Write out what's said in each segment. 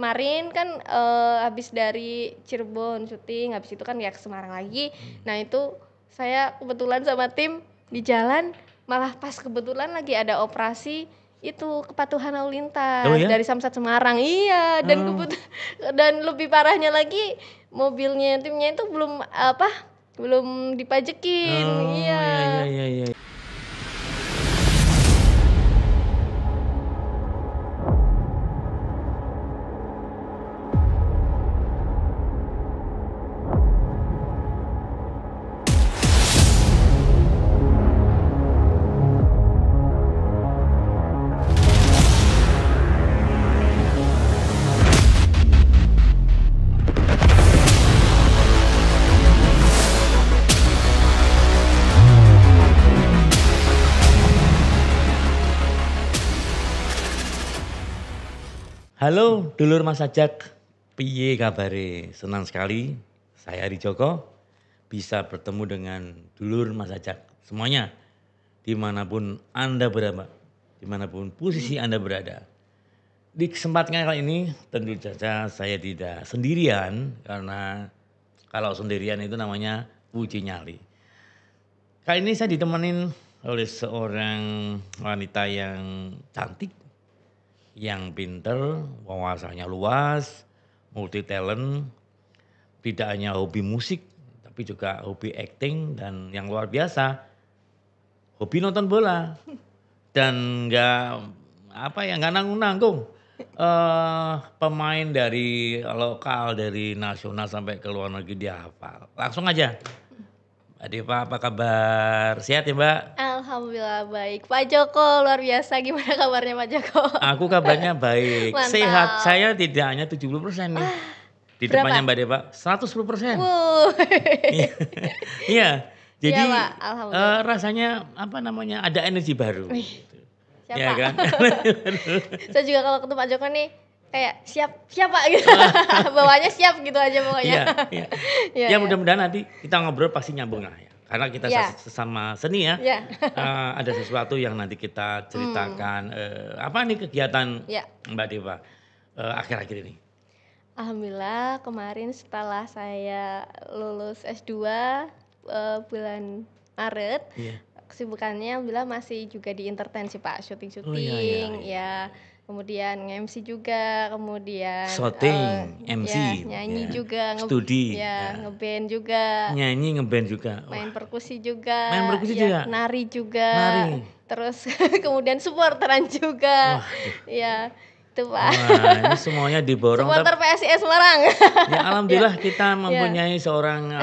kemarin kan habis dari Cirebon syuting, habis itu kan ya ke Semarang lagi. Nah itu saya kebetulan sama tim di jalan, malah pas kebetulan lagi ada operasi itu kepatuhan lalu Oh lintas ya? dari Samsat Semarang. Iya, dan Oh. dan lebih parahnya lagi mobilnya timnya itu belum dipajekin. Oh, Iya. iya. Halo dulur Mas Ajak, piye kabare? Senang sekali saya Ari Joko bisa bertemu dengan dulur Mas Ajak semuanya dimanapun Anda berada, dimanapun posisi Anda berada. Di kesempatan kali ini tentu saja saya tidak sendirian karena kalau sendirian itu namanya uji nyali. Kali ini saya ditemenin oleh seorang wanita yang cantik, yang pinter, wawasannya luas, multi talent, tidak hanya hobi musik, tapi juga hobi acting dan yang luar biasa, hobi nonton bola dan nggak nanggung-nanggung. Pemain dari lokal, dari nasional sampai ke luar negeri dia hafal. Langsung aja, Mbak Deva apa kabar? Sehat ya Mbak? Alhamdulillah baik. Pak Joko luar biasa, gimana kabarnya Pak Joko? Aku kabarnya baik, sehat. Mantap. Saya tidak hanya 70% nih. Di depannya Berapa? Mbak Deva 110%. Wuh. Iya. Iya. Iya Jadi Pak, alhamdulillah. rasanya ada energi baru. Wih, Iya siapa? kan? Saya juga kalau ketemu Pak Joko nih kayak siap Pak gitu. Bawahnya siap gitu aja pokoknya. Iya. Iya, Ya iya. mudah-mudahan nanti kita ngobrol pasti nyambung lah ya. Karena kita Iya. sesama seni ya. Iya. Ada sesuatu yang nanti kita ceritakan. Apa nih kegiatan Iya. Mbak Deva akhir-akhir ini? Alhamdulillah kemarin setelah saya lulus S2 bulan Maret, Iya. kesibukannya alhamdulillah masih juga di entertain sih Pak, Oh, iya. syuting-syuting ya. Kemudian nge-MC juga, kemudian Shooting, MC, ya, nyanyi ya. juga, Studi, ya, ya. ngeband juga, Nyanyi ngeband juga. main Wah, perkusi juga, main perkusi ya, juga? nari juga, Nari. terus kemudian supporteran juga, Waduh. ya itu Pak. Wah, ini semuanya diborong. Supporter PSIS Semarang. Ya alhamdulillah kita mempunyai seorang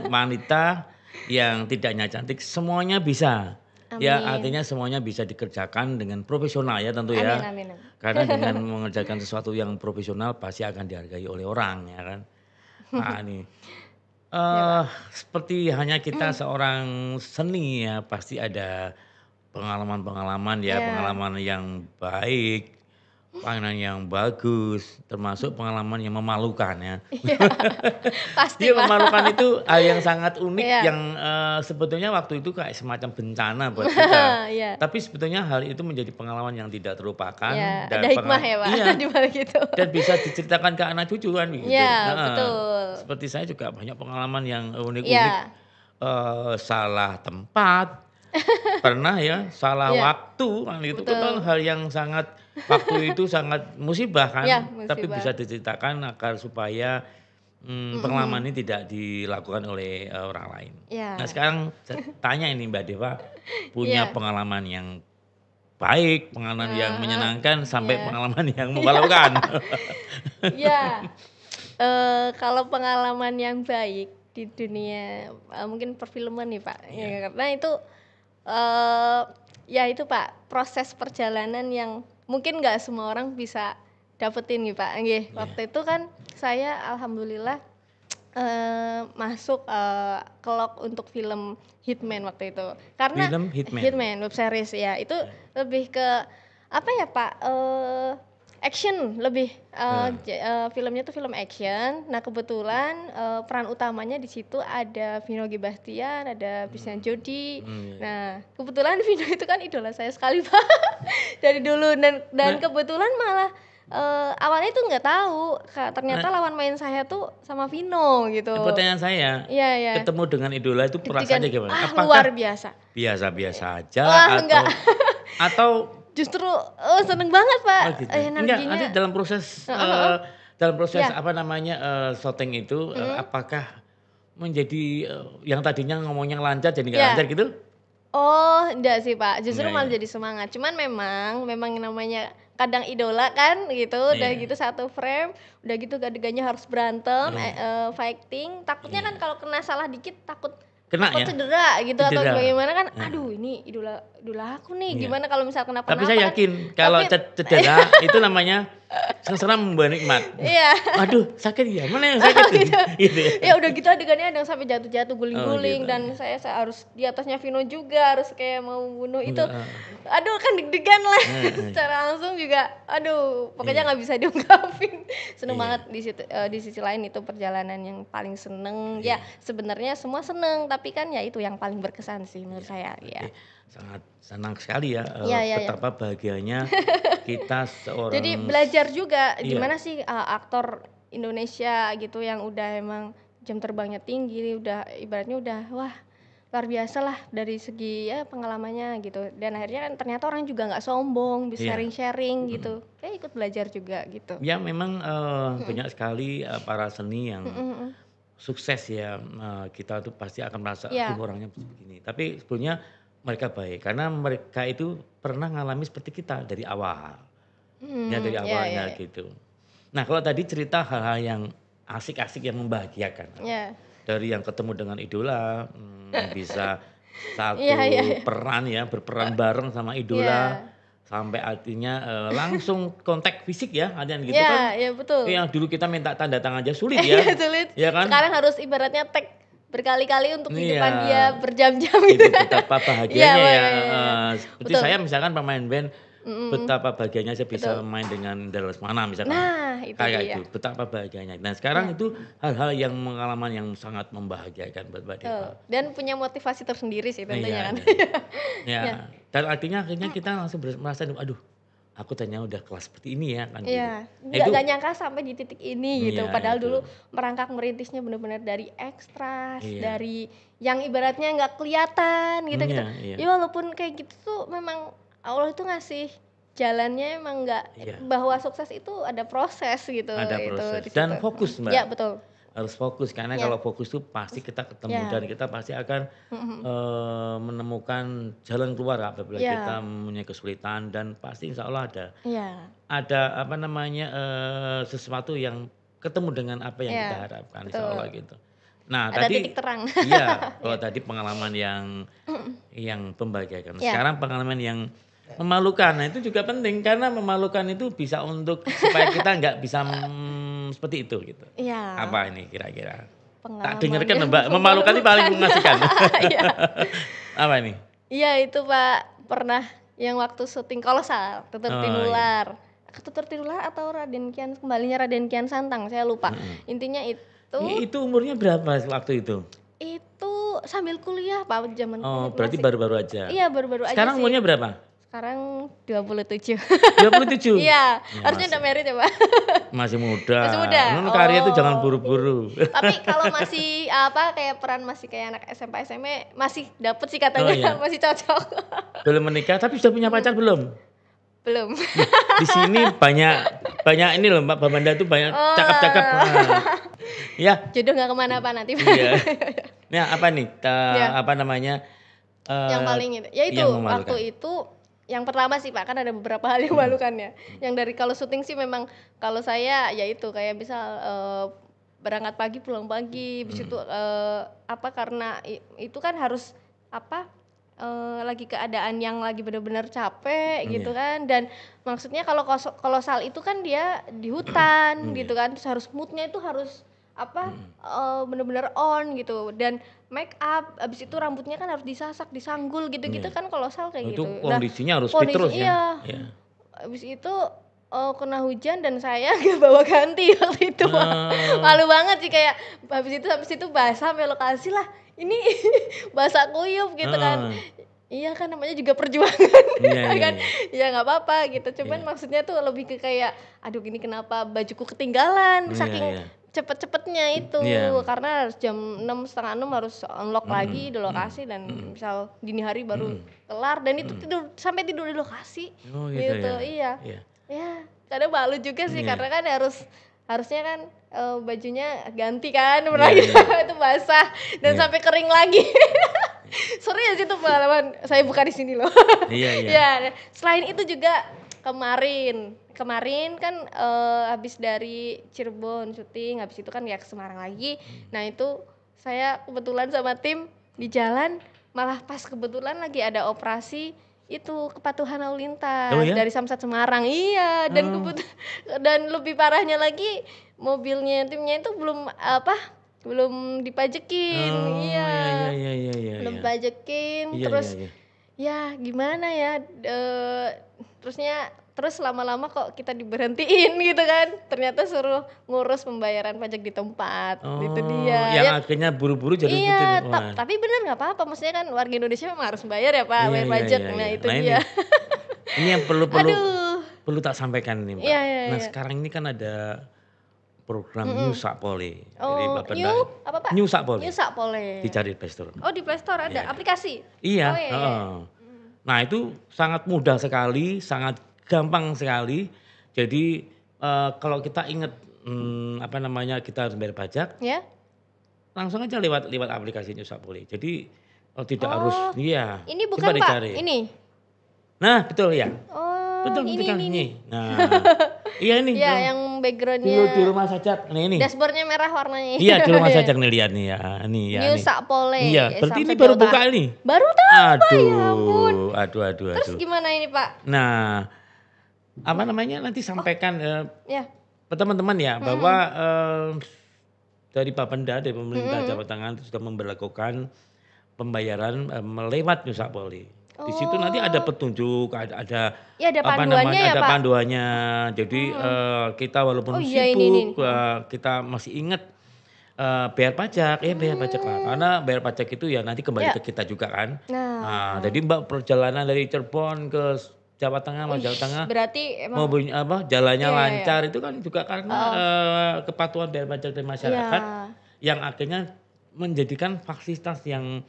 wanita yang tidak hanya cantik, semuanya bisa. Ya Amin. artinya semuanya bisa dikerjakan dengan profesional ya tentu ya. Amin. Karena dengan mengerjakan sesuatu yang profesional pasti akan dihargai oleh orang ya kan. Nah ini seperti hanya kita seorang seni ya pasti ada pengalaman-pengalaman ya, Ya. pengalaman yang baik, pengalaman yang bagus, termasuk pengalaman yang memalukan ya. Iya. Pasti Iya Pak. memalukan itu hal yang sangat unik Iya. yang sebetulnya waktu itu kayak semacam bencana buat kita. Iya. Tapi sebetulnya hal itu menjadi pengalaman yang tidak terlupakan Ya, dan ada hikmah ya Pak iya, di balik itu. dan bisa diceritakan ke anak cucu kan gitu. Iya, Nah, betul. seperti saya juga banyak pengalaman yang unik-unik. Iya. Salah tempat, pernah ya salah Iya. waktu kan itu Betul. kan hal yang sangat waktu itu sangat musibah kan. Iya, Tapi musibah. bisa diceritakan agar supaya pengalaman ini tidak dilakukan oleh orang lain. Iya. Nah sekarang saya tanya ini Mbak Deva punya Iya. pengalaman yang baik, pengalaman yang menyenangkan sampai Iya. pengalaman yang memalukan. Iya. Kalau pengalaman yang baik di dunia mungkin perfilman nih Pak. Iya. Ya, karena itu ya itu Pak, proses perjalanan yang mungkin nggak semua orang bisa dapetin nih Pak. Nggih, waktu itu kan saya alhamdulillah masuk kelok untuk film Hitman waktu itu. Karena Film Hitman. Hitman web series ya. Itu lebih ke apa ya Pak? Action lebih filmnya tuh film action. Nah, kebetulan peran utamanya di situ ada Vino G. Bastian, ada Christian Jody. Iya. Nah, kebetulan Vino itu kan idola saya sekali Pak. Dari dulu dan kebetulan malah awalnya tuh nggak tahu, ternyata Nah, lawan main saya tuh sama Vino gitu. pertanyaan saya, Iya ya. ketemu dengan idola itu Deg-degan, perasaannya gimana? luar Apakah biasa. biasa-biasa aja Wah enggak, atau justru seneng banget Pak, oh gitu? Enggak, energinya. nanti Heeh, heeh. dalam proses Ya. apa namanya syuting itu Mm-mm. apakah menjadi yang tadinya ngomongnya lancar jadi nggak Ya. lancar gitu? Oh, enggak sih Pak, justru Enggak malah ya? jadi semangat. Cuman memang yang namanya kadang idola kan gitu, udah Iya, gitu satu frame, udah gitu adegannya harus berantem, iya, fighting. Takutnya kan iya. kalau kena salah dikit Kena takut ya? cedera gitu atau Cedera. bagaimana kan. Heeh, Aduh, ini idola idola aku nih. iya. Gimana kalau misal Tapi kenapa-napa saya kan. yakin kalau Tapi cedera itu namanya sengsara membawa nikmat. iya. Aduh sakit ya? Mana yang sakit? Gitu. Gitu ya? Ya udah gitu adegannya ada yang sampai jatuh-jatuh, Oh guling-guling, gitu dan ya. saya harus di atasnya Vino juga, harus kayak mau bunuh itu. Enggak, Aduh kan deg-degan lah. heeh, Secara langsung juga aduh, pokoknya iya, nggak bisa diungkapin. Seneng iya, banget di situ, di sisi lain itu perjalanan yang paling seneng. Ya, iya, sebenarnya semua seneng, tapi kan ya itu yang paling berkesan sih menurut iya. saya, Berarti ya. sangat senang sekali ya, Iya, iya, iya. betapa bahagianya kita Jadi seorang belajar juga iya, gimana sih aktor Indonesia gitu yang udah emang jam terbangnya tinggi, udah ibaratnya udah wah luar biasa lah dari segi ya pengalamannya gitu. Dan akhirnya kan ternyata orang juga nggak sombong, bisa iya, sharing-sharing mhm. gitu. Kayak ikut belajar juga gitu. Ya memang, Mm-mm. banyak sekali, para seni yang Mm-mm, mm-mm. sukses ya, kita tuh pasti akan merasa, "Aduh Ya, orangnya begini." Tapi sebetulnya mereka baik, karena mereka itu pernah ngalami seperti kita dari awal, ya dari ya, ya, awalnya ya, gitu. Nah kalau tadi cerita hal-hal yang asik-asik yang membahagiakan, ya, dari yang ketemu dengan idola, bisa iya, iya, satu iya, peran ya, berperan bareng sama idola, iya, sampai artinya, langsung kontak fisik ya, ada yang gitu kan, iya, iya, betul. yang dulu kita minta tanda tangan aja sulit Iya ya, sulit. ya kan? Sekarang harus ibaratnya tag berkali-kali untuk di Iya, depan dia berjam-jam itu itu. betapa Iya, bahagianya Wak, ya, iya, iya, iya. seperti Betul. saya misalkan pemain band, Mm-mm, betapa bahagianya saya bisa betul. main dengan Indra Lesmana misalkan, Nah, itu kayak dia. itu, betapa bahagianya. Nah sekarang Ya, itu hal-hal yang pengalaman yang sangat membahagiakan buat Mbak betul. Deva. Dan punya motivasi tersendiri sih Iya, tentunya kan. iya. Ya, Ya, dan artinya akhirnya kita langsung merasa, aduh aku ternyata udah kelas seperti ini ya kan gitu. iya. Nah, Nggak itu nyangka sampai di titik ini gitu. iya Padahal itu, dulu merangkak merintisnya benar-benar dari ekstras, iya, dari yang ibaratnya nggak kelihatan gitu-gitu. iya, iya, Ya walaupun kayak gitu tuh memang Allah itu ngasih jalannya, emang nggak, iya. bahwa sukses itu ada proses gitu Ada itu proses di dan situ. fokus Ya Mbak. betul. Harus fokus karena Ya, kalau fokus tuh pasti kita ketemu dan ya. kita pasti akan, Mhm. menemukan jalan keluar apabila kita Ya, mempunyai kesulitan dan pasti insya Allah ya, ada apa namanya, sesuatu yang ketemu dengan apa yang kita ya, harapkan insya Allah betul. gitu. Nah Ada titik tadi terang. iya, kalau Ya. tadi pengalaman yang membahagiakan. Ya, Sekarang pengalaman yang memalukan. Nah itu juga penting karena memalukan itu bisa untuk supaya kita nggak bisa, seperti itu gitu. ya, Apa ini kira-kira? Tak pengalaman dengarkan yang Mbak, memalukan itu paling memalukan. mengasihkan. Iya. Apa ini? Iya itu Pak, pernah yang waktu syuting Kolosal, Tutur Oh iya, Tinular. Tutur Tinular atau kembalinya Raden Kian Santang, saya lupa. heeh. Intinya itu Itu umurnya berapa waktu itu? itu sambil kuliah Pak, zaman Oh kuliah berarti masih. baru-baru aja. Iya baru-baru aja Sekarang sih. umurnya berapa? Sekarang 27. 27? Iya, Ya harusnya udah married ya Pak. masih muda. Masih muda. Nun karya itu jangan Oh. buru-buru. Tapi kalau masih apa kayak peran masih kayak anak SMP SMA masih dapet sih Oh katanya, iya, masih cocok. belum menikah tapi sudah punya pacar belum? Belum. Nih, di sini banyak ini loh Mbak Bamanda tuh banyak cakep-cakep. Oh. Ya, Jodoh nggak kemana-mana nanti. iya. Nah, apa nih, Ya, apa namanya, yang paling itu. Ya itu yang memalukan? waktu itu yang pertama sih Pak, kan ada beberapa hal yang memalukan ya. Yang dari kalau syuting sih memang kalau saya ya itu kayak misal berangkat pagi pulang pagi, habis itu apa karena itu kan harus apa lagi keadaan yang lagi benar-benar capek gitu Iya, kan, dan maksudnya kalau kolosal itu kan dia di hutan iya, gitu kan, terus harus moodnya itu harus apa mhm. bener-bener on gitu, dan make up abis itu rambutnya kan harus disasak disanggul gitu-gitu Iya. kan kolosal Oh, kayak itu gitu. Nah kondisinya harus fit kondisi terus ya? iya, Iya. abis itu kena hujan dan saya gak bawa ganti waktu itu Pak. Oh, Malu banget sih kayak habis itu basah sampai lokasi lah ini basah kuyup gitu kan. heeh. Iya kan namanya juga perjuangan. Iya, iya, Kan iya. ya nggak apa-apa gitu. Cuman Iya. maksudnya tuh lebih ke kayak aduh ini kenapa bajuku ketinggalan Iya, saking iya. cepet-cepetnya itu Iya. karena harus jam 6 setengah 6 harus unlock lagi di Mhm, lokasi dan mhm, misal dini hari baru mhm, kelar dan itu mhm. sampai tidur di lokasi Oh gitu gitu. ya? Iya. Iya. Ya, kadang malu juga sih Iya. karena kan harusnya kan bajunya ganti kan pernah Iya, gitu iya. itu basah dan Iya. sampai kering lagi. Serius itu pengalaman saya buka di sini loh. Iya, iya. Ya, selain itu juga kemarin kan habis dari Cirebon syuting, habis itu kan ya ke Semarang lagi. Nah, itu saya kebetulan sama tim di jalan malah pas kebetulan lagi ada operasi itu kepatuhan lalu Oh lintas ya? dari Samsat Semarang. Iya, Oh. dan lebih parahnya lagi mobilnya timnya itu belum dipajekin. Oh, iya, iya, Iya. iya, iya, iya, Belum iya. pajekin Iya, iya, terus iya. ya gimana ya terus lama-lama kok kita diberhentiin gitu kan ternyata suruh ngurus pembayaran pajak di tempat itu Oh, dia yang ya. akhirnya buru-buru jadi seperti itu. Iya Wah. tapi bener nggak apa-apa maksudnya kan warga Indonesia memang harus bayar ya Pak Iya, bayar iya, pajak iya, nah iya. itu Nah dia. ini yang perlu perlu Aduh perlu tak sampaikan nih, Mbak. iya iya Nah, iya sekarang ini kan ada program New mm-mm. Sapole dari Oh Bapenda. new apa Pak New Sapole. new Sapole Dicari di Play Store. oh di Play Store ada Iya. aplikasi Iya, oh iya, iya. heeh. Nah, itu sangat mudah sekali, sangat gampang sekali. Jadi kalau kita ingat apa namanya kita harus bayar pajak, Ya langsung aja lewat lewat aplikasi New Sapole. Jadi tidak harus oh iya. ini Coba bukan Pak dicari. ini Nah, betul ya. oh Betul ini kan ini ini. Nah, iya ini. ya tuh. yang Di, backgroundnya di rumah sajak. Nih ini. dashboardnya merah warnanya. Iya, di rumah sajak nih lihat nih ya. Ini ya New nih. Sapole. Iya, berarti ini Samsat baru Jawa buka Tengah. ini. Baru tahu Pak, ya ampun. Aduh. Terus gimana ini Pak? Nah, apa namanya nanti sampaikan Ya. ke teman-teman ya bahwa dari Bapenda dari pemerintah Jawa Tengah itu sudah memberlakukan pembayaran lewat New Sapole. Di situ nanti ada petunjuk, ada Ya ada apa panduannya namanya, ya ada Pak. panduannya. Jadi kita walaupun Oh iya ini. sibuk, kita masih ingat bayar pajak, ya bayar pajak lah. Karena bayar pajak itu ya nanti kembali Ya. ke kita juga kan. Nah. Nah, jadi Mbak perjalanan dari Cirebon ke Jawa Tengah, Mas Jawa Tengah, Berarti emang mau jalannya Iya, iya, lancar itu kan juga karena kepatuhan bayar pajak dari masyarakat Iya. yang akhirnya menjadikan fasilitas yang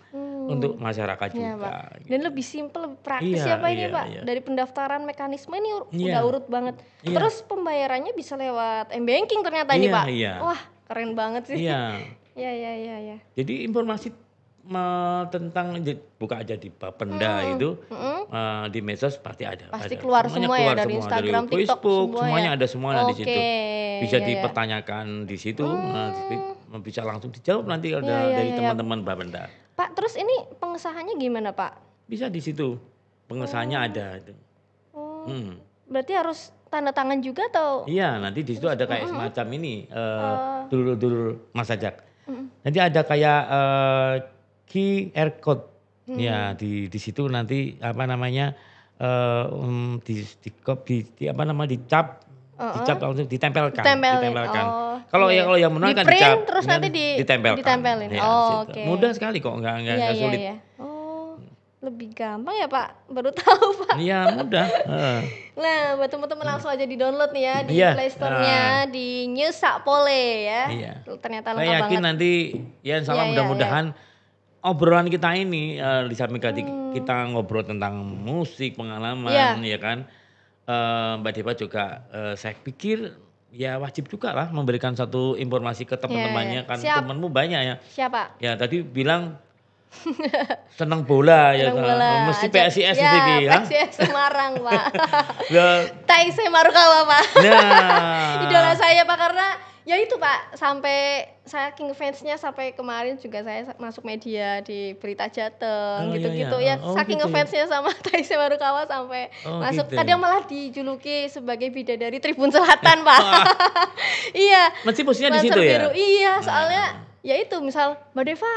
untuk masyarakat Iya, juga. Pak. Dan lebih simpel, lebih praktis Iya, ya Pak ini iya, Pak. iya. Dari pendaftaran mekanisme ini Iya. udah urut banget. Iya. Terus pembayarannya bisa lewat M-Banking ternyata ini Iya, Pak. iya. Wah, keren banget sih. Iya. Iya. Jadi informasi tentang buka aja di Bapenda itu di medsos pasti ada. Pasti ada. keluar Semuanya semua ya keluar dari semua, Instagram, dari TikTok Facebook, semua semuanya ya? ada semua di situ. Oke, Bisa iya, iya. dipertanyakan di situ, bisa langsung dijawab nanti ada Iya, dari iya. teman-teman Bapenda. Pak, terus ini pengesahannya gimana Pak? Bisa di situ, pengesahannya ada itu. Oh, Hmm. berarti harus tanda tangan juga atau? Iya, nanti di situ ada kayak semacam ini dulur-dulur Mas Ajak. Nanti ada kayak QR code. Ya, di situ nanti apa namanya apa namanya dicap langsung ditempelkan. Oh, Kalau iya. kalau yang benar kan Di-print, dicap, terus nanti ditempelkan. ditempelin. Ya, Oh, situ. oke. Mudah sekali kok, enggak Iya. sulit. Oh, lebih gampang ya Pak? Baru tahu Pak. Iya, mudah. Nah, buat teman-teman langsung aja di-download nih ya di Iya, Play Store-nya di New Sapole ya. Iya. Ternyata lengkap Saya yakin banget. nanti ya insya Allah Iya, mudah-mudahan obrolan kita ini di samping kita ngobrol tentang musik, pengalaman Iya. ya kan. Mbak Dewa juga saya pikir ya wajib juga lah memberikan satu informasi ke teman-temannya Iya. kan Siap. temanmu banyak ya. Siapa? Ya tadi bilang senang bola ya Senang kan. bola. Mesti Ajak- PSIS ya, nanti ya. PSIS Semarang Pak. Ya, Taisei Marukawa Pak. nah. Idola saya Pak karena ya itu Pak sampai saking fansnya sampai kemarin juga saya masuk media di Berita Jateng Oh, iya, gitu-gitu iya. ya. Oh, Saking gitu ya. ngefansnya sama Taisei Marukawa sampai Oh, masuk gitu. kadang malah dijuluki sebagai bidadari Tribun Selatan Pak. Iya. Mesti posisinya di Sponsor situ ya. biru. Iya, soalnya ya itu misal Mbak Deva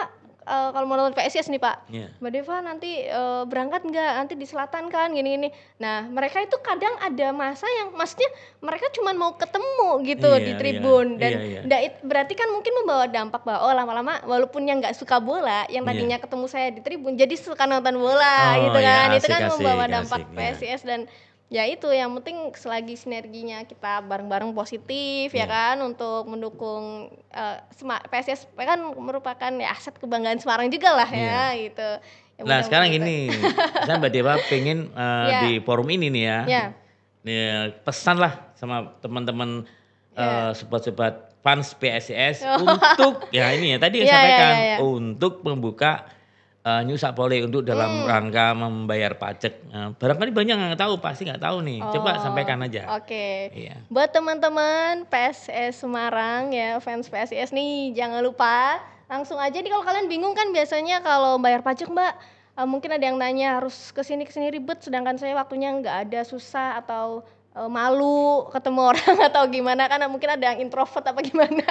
kalau mau nonton PSIS nih Pak, Iya. Mbak Deva nanti berangkat nggak? Nanti di selatan kan gini-gini. Nah mereka itu kadang ada masa yang maksudnya mereka cuma mau ketemu gitu di Iya, iya, tribun dan iya, iya. berarti kan mungkin membawa dampak bahwa oh lama-lama walaupun yang nggak suka bola, yang Iya. tadinya ketemu saya di tribun jadi suka nonton bola Oh, gitu iya, kan. Itu asik, kan asik, membawa dampak asik, iya. PSIS dan ya itu yang penting selagi sinerginya kita bareng-bareng positif ya Iya. kan untuk mendukung PSIS kan merupakan ya aset kebanggaan Semarang juga lah ya gitu. Ya, Nah sekarang mudah-mudahan gini, saya Mbak Dewa pengen Ya. di forum ini nih ya, Ya. pesan lah sama teman-teman Ya. sobat-sobat fans PSIS Oh. untuk ya ini ya tadi Ya, saya sampaikan ya, ya. untuk membuka New Sapole untuk dalam rangka membayar pajak. Barangkali banyak yang nggak tahu, pasti nggak tahu nih. Coba sampaikan aja. Oke. Iya. Buat teman-teman PSIS Semarang ya, fans PSIS nih, jangan lupa langsung aja nih kalau kalian bingung kan biasanya kalau bayar pajak Mbak, mungkin ada yang nanya harus kesini ribet, sedangkan saya waktunya nggak ada, susah atau malu ketemu orang atau gimana kan mungkin ada yang introvert apa gimana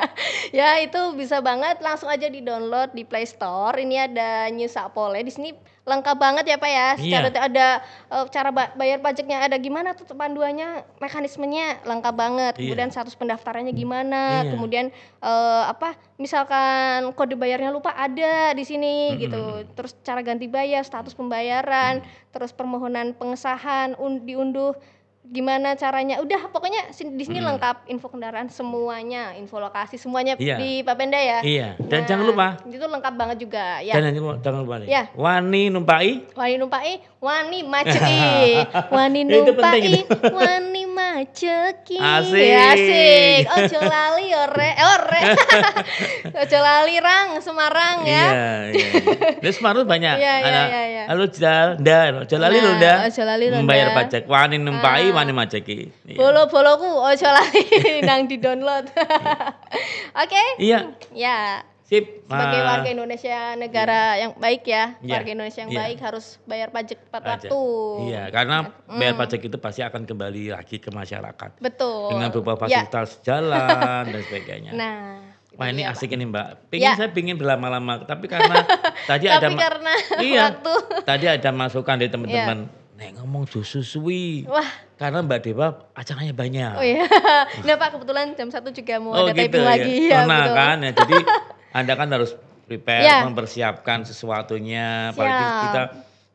ya itu bisa banget langsung aja di download di Play Store. Ini ada New Sapole di sini lengkap banget ya Pak ya, secara ada cara bayar pajaknya, ada gimana tuh panduannya, mekanismenya lengkap banget. Kemudian status pendaftarannya gimana, kemudian misalkan kode bayarnya lupa ada di sini gitu, terus cara ganti bayar, status pembayaran, terus permohonan pengesahan diunduh gimana caranya, udah pokoknya di sini lengkap, info kendaraan semuanya, info lokasi semuanya di Papenda ya. Iya. Dan jangan lupa itu lengkap banget juga ya. Dan jangan lupa nih. Ya. Wani numpai, wani maceki. Wani numpai, wani maceki. Asik. Ojo lali ore. Ojo lali rang Semarang ya. Iya. Di Semarang banyak. Iya. Halo ojo lali lo nda. Ojo lali lo membayar pajak. Wani numpai, wani maceki. Bolo-boloku ojo lali nang di-download. Oke? Iya. Ya. Sip. Sebagai warga Indonesia, negara yang baik ya, warga Indonesia yang baik harus bayar pajak tepat waktu. Iya, karena bayar pajak itu pasti akan kembali lagi ke masyarakat. Betul. Dengan beberapa fasilitas jalan dan sebagainya. Nah, wah ini iya, asik ini Mbak. Saya pingin berlama-lama, tapi karena tadi ada karena waktu. Tadi ada masukan dari teman-teman. Nek ngomong suwi. Wah. Karena Mbak Dewa acaranya banyak. Oh iya. Nah Pak kebetulan jam 1 juga mau ada gitu, taping lagi ya. Betul. Kan ya, jadi Anda kan harus prepare, mempersiapkan sesuatunya. Apalagi kita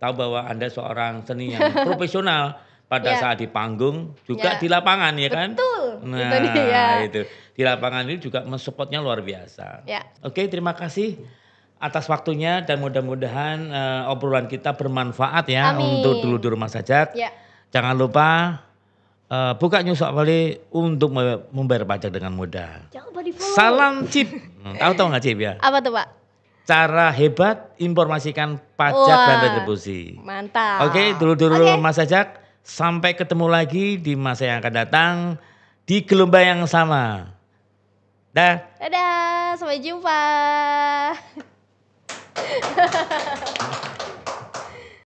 tahu bahwa Anda seorang seni yang profesional pada saat di panggung juga di lapangan ya kan. Betul. Nah itu di lapangan ini juga mensupportnya luar biasa. Ya. Oke, terima kasih atas waktunya dan mudah-mudahan obrolan kita bermanfaat ya. Amin. Untuk dulur-dulur Mas Ajak. Ya. Jangan lupa buka New Sapole untuk membayar pajak dengan mudah. Jangan lupa di-follow. Salam Cip. Tahu nggak Cip ya? Apa tuh Pak? Cara hebat informasikan pajak dan retribusi. Mantap. Oke, dulur-dulur Mas Ajak. Sampai ketemu lagi di masa yang akan datang di gelombang yang sama. Dadah, sampai jumpa.